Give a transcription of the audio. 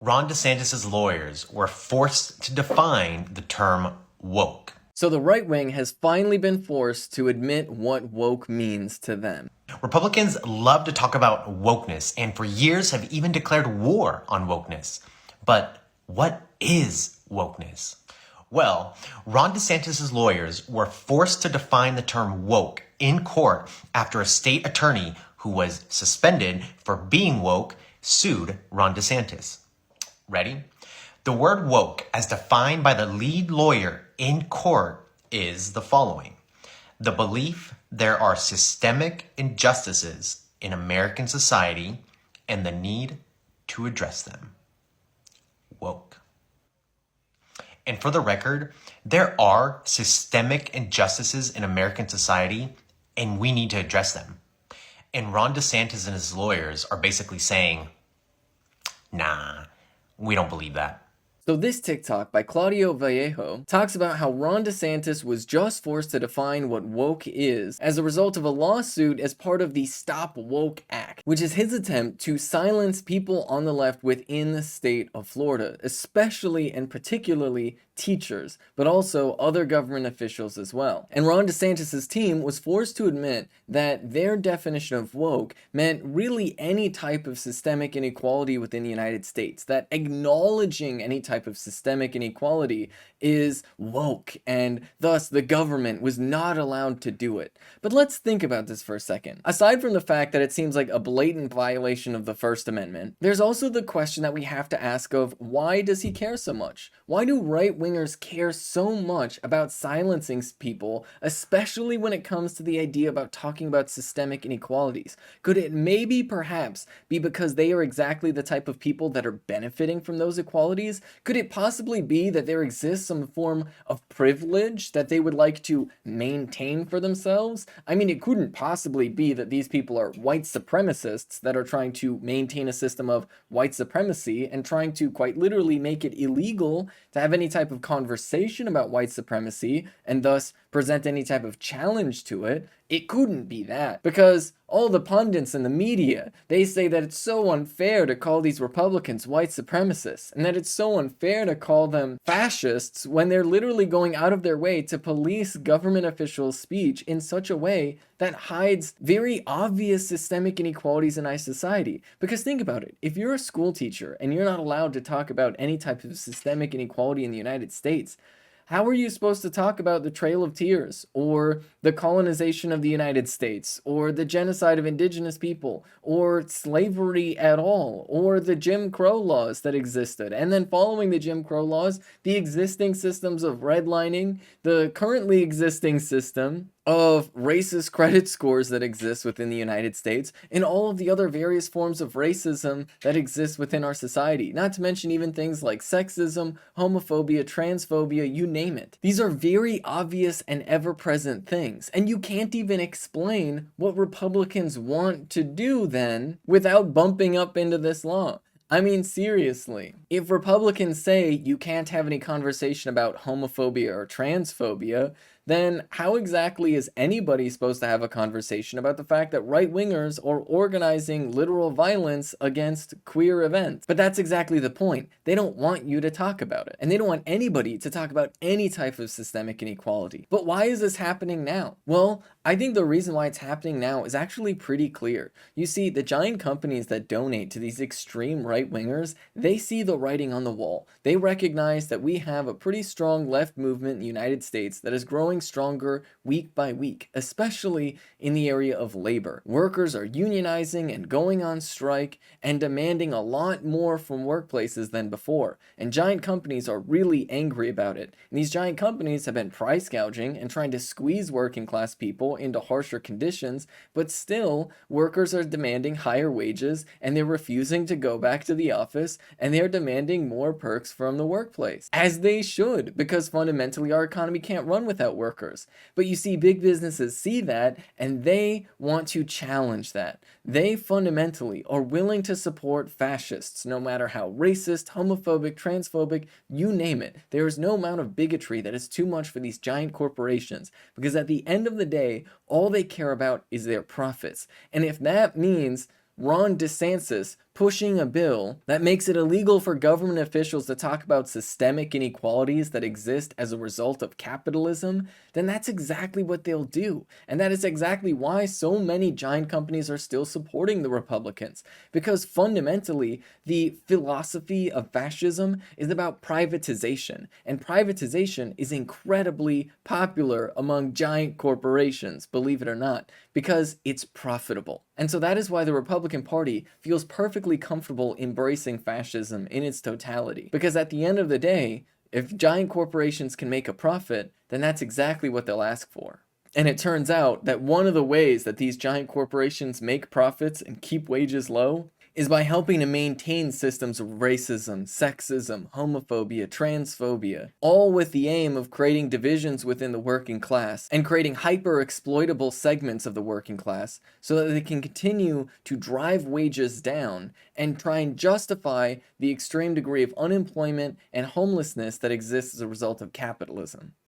Ron DeSantis' lawyers were forced to define the term woke. So the right wing has finally been forced to admit what woke means to them. Republicans love to talk about wokeness and for years have even declared war on wokeness. But what is wokeness? Well, Ron DeSantis' lawyers were forced to define the term woke in court after a state attorney who was suspended for being woke sued Ron DeSantis. Ready? The word woke, as defined by the lead lawyer in court, is the following: the belief there are systemic injustices in American society and the need to address them. Woke. And for the record, there are systemic injustices in American society and we need to address them. And Ron DeSantis and his lawyers are basically saying, nah, we don't believe that. So this TikTok by Claudio Vallejo talks about how Ron DeSantis was just forced to define what woke is as a result of a lawsuit as part of the Stop Woke Act, which is his attempt to silence people on the left within the state of Florida, especially and particularly teachers, but also other government officials as well. And Ron DeSantis' team was forced to admit that their definition of woke meant really any type of systemic inequality within the United States, that acknowledging any type of systemic inequality is woke, and thus the government was not allowed to do it. But let's think about this for a second. Aside from the fact that it seems like a blatant violation of the First Amendment, there's also the question that we have to ask of why does he care so much? Why do right-wingers care so much about silencing people, especially when it comes to the idea about talking about systemic inequalities? Could it maybe perhaps be because they are exactly the type of people that are benefiting from those equalities? Could it possibly be that there exists some form of privilege that they would like to maintain for themselves? I mean, it couldn't possibly be that these people are white supremacists that are trying to maintain a system of white supremacy and trying to quite literally make it illegal to have any type of conversation about white supremacy and thus present any type of challenge to it. It couldn't be that, because all the pundits in the media, they say that it's so unfair to call these Republicans white supremacists, and that it's so unfair to call them fascists when they're literally going out of their way to police government officials' speech in such a way that hides very obvious systemic inequalities in our society. Because think about it, if you're a school teacher and you're not allowed to talk about any type of systemic inequality in the United States, how are you supposed to talk about the Trail of Tears, or the colonization of the United States, or the genocide of indigenous people, or slavery at all, or the Jim Crow laws that existed, and then following the Jim Crow laws, the existing systems of redlining, the currently existing system of racist credit scores that exist within the United States, and all of the other various forms of racism that exist within our society, not to mention even things like sexism, homophobia, transphobia, you name it. These are very obvious and ever-present things, and you can't even explain what Republicans want to do then without bumping up into this law. I mean, seriously, if Republicans say you can't have any conversation about homophobia or transphobia, then how exactly is anybody supposed to have a conversation about the fact that right-wingers are organizing literal violence against queer events? But that's exactly the point. They don't want you to talk about it, and they don't want anybody to talk about any type of systemic inequality. But why is this happening now? Well, I think the reason why it's happening now is actually pretty clear. You see, the giant companies that donate to these extreme right-wingers, they see the writing on the wall. They recognize that we have a pretty strong left movement in the United States that is growing stronger week by week, especially in the area of labor. Workers are unionizing and going on strike and demanding a lot more from workplaces than before, and giant companies are really angry about it. And these giant companies have been price gouging and trying to squeeze working class people into harsher conditions, but still workers are demanding higher wages and they're refusing to go back to the office, and they're demanding more perks from the workplace, as they should, because fundamentally our economy can't run without workers. But you see, big businesses see that and they want to challenge that. They fundamentally are willing to support fascists, no matter how racist, homophobic, transphobic, you name it. There is no amount of bigotry that is too much for these giant corporations, because at the end of the day, all they care about is their profits. And if that means Ron DeSantis pushing a bill that makes it illegal for government officials to talk about systemic inequalities that exist as a result of capitalism, then that's exactly what they'll do. And that is exactly why so many giant companies are still supporting the Republicans. Because fundamentally, the philosophy of fascism is about privatization. And privatization is incredibly popular among giant corporations, believe it or not, because it's profitable. And so that is why the Republican Party feels perfectly comfortable embracing fascism in its totality. Because at the end of the day, if giant corporations can make a profit, then that's exactly what they'll ask for. And it turns out that one of the ways that these giant corporations make profits and keep wages low is by helping to maintain systems of racism, sexism, homophobia, transphobia, all with the aim of creating divisions within the working class and creating hyper-exploitable segments of the working class so that they can continue to drive wages down and try and justify the extreme degree of unemployment and homelessness that exists as a result of capitalism.